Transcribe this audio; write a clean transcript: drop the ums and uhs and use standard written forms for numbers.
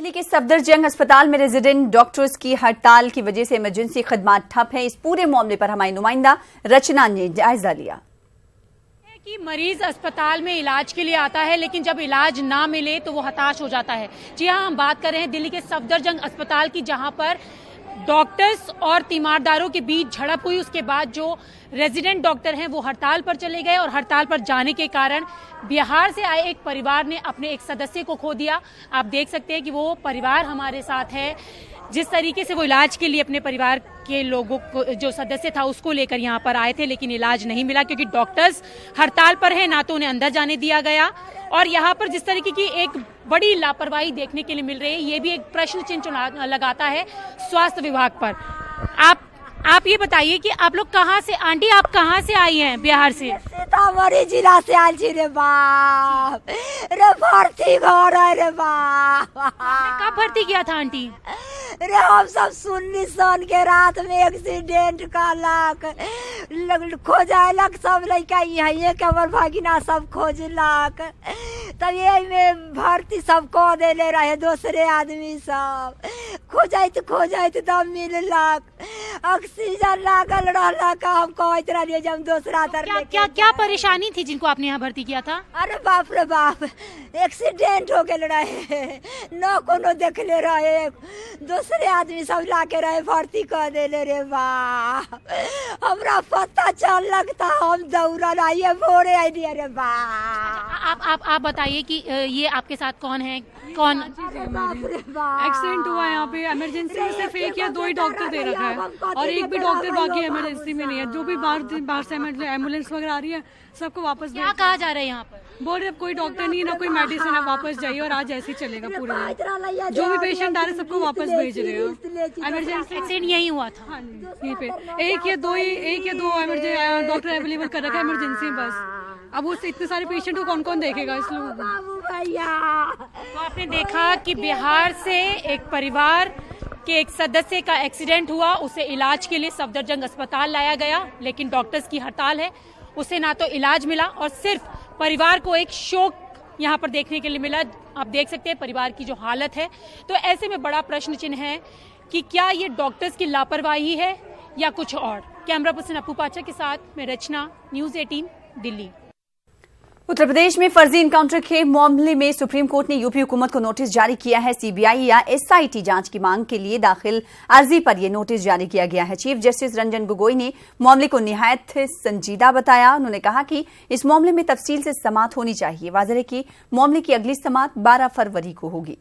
दिल्ली के सफदरजंग अस्पताल में रेजिडेंट डॉक्टर्स की हड़ताल की वजह से इमरजेंसी खदमात ठप है। इस पूरे मामले पर हमारी नुमाइंदा रचना ने जायजा लिया कि मरीज अस्पताल में इलाज के लिए आता है, लेकिन जब इलाज ना मिले तो वो हताश हो जाता है। जी हाँ, हम बात कर रहे हैं दिल्ली के सफदरजंग अस्पताल की, जहां पर डॉक्टर्स और तीमारदारों के बीच झड़प हुई। उसके बाद जो रेजिडेंट डॉक्टर हैं वो हड़ताल पर चले गए और हड़ताल पर जाने के कारण बिहार से आए एक परिवार ने अपने एक सदस्य को खो दिया। आप देख सकते हैं कि वो परिवार हमारे साथ है। जिस तरीके से वो इलाज के लिए अपने परिवार के लोगों को, जो सदस्य था, उसको लेकर यहाँ पर आए थे, लेकिन इलाज नहीं मिला क्योंकि डॉक्टर्स हड़ताल पर हैं, ना तो उन्हें अंदर जाने दिया गया। और यहाँ पर जिस तरीके की एक बड़ी लापरवाही देखने के लिए मिल रही है, ये भी एक प्रश्न चिन्ह लगाता है स्वास्थ्य विभाग पर। आप ये बताइए कि आप लोग कहाँ से, आंटी आप कहाँ से आई हैं? बिहार से? सीतामढ़ी जिला से आयल छी रे बाप रे, भर्ती घर है रे बाप। आपने कब भर्ती किया था आंटी? रे हम सब सुन्नी सन के रात में एक्सीडेंट कहलक, खोजलक सब लड़का यहाँ के हमर भगिना सब खोजलक, तब यही में भर्ती सब कह देले रहे दूसरे आदमी सब। खोजत तब मिललक, ऑक्सीजन लागल रहलक। हम कहते रहिए जब दूसरा तरफ क्या परेशानी थी जिनको आपने यहाँ भर्ती किया था? अरे बाप रे बाप, एक्सीडेंट हो गए रहे, न कोनो देखले रहे, दूसरे आदमी सब लाके रहे भर्ती कर देले रे बाप। हमरा पता चललक था, हम दौड़ल आइए भोरे आइए रे बाप। आप बताइए कि ये आपके साथ कौन है? कौन एक्सीडेंट हुआ है यहाँ पे? इमरजेंसी में सिर्फ एक या दो ही डॉक्टर दे रखा है और एक भी डॉक्टर बाकी इमरजेंसी में नहीं है। जो भी बाहर से एम्बुलेंस वगैरह आ रही है सबको वापस क्या कहा जा रहा है यहाँ पर? बोल रहे कोई डॉक्टर नहीं है, ना कोई मेडिसिन है, वापस जाइए और आज ऐसे ही चलेगा पूरा दिन। जो भी पेशेंट आ रहे सबको वापस भेज रहे हो। इमरजेंसी एक्सीडेंट यही हुआ था? हाँ जी, यहीं पे एक या दो इमरजेंसी डॉक्टर अवेलेबल कर रखा है इमरजेंसी बस। अब उस इतने सारे पेशेंट को कौन कौन देखेगा? इसलिए तो आपने देखा कि बिहार से एक परिवार के एक सदस्य का एक्सीडेंट हुआ, उसे इलाज के लिए सफदरजंग अस्पताल लाया गया, लेकिन डॉक्टर्स की हड़ताल है, उसे ना तो इलाज मिला और सिर्फ परिवार को एक शोक यहाँ पर देखने के लिए मिला। आप देख सकते हैं परिवार की जो हालत है। तो ऐसे में बड़ा प्रश्न चिन्ह है कि क्या ये डॉक्टर्स की लापरवाही है या कुछ और। कैमरा पर्सन अपू पाचा के साथ मैं रचना, न्यूज़ 18 दिल्ली। उत्तर प्रदेश में फर्जी इनकाउंटर के मामले में सुप्रीम कोर्ट ने यूपी हुकूमत को नोटिस जारी किया है। सीबीआई या एसआईटी जांच की मांग के लिए दाखिल अर्जी पर यह नोटिस जारी किया गया है। चीफ जस्टिस रंजन गोगोई ने मामले को निहायत संजीदा बताया। उन्होंने कहा कि इस मामले में तफसील से समाअत होनी चाहिए। वाज़ेह है कि मामले की अगली समाअत 12 फरवरी को होगी।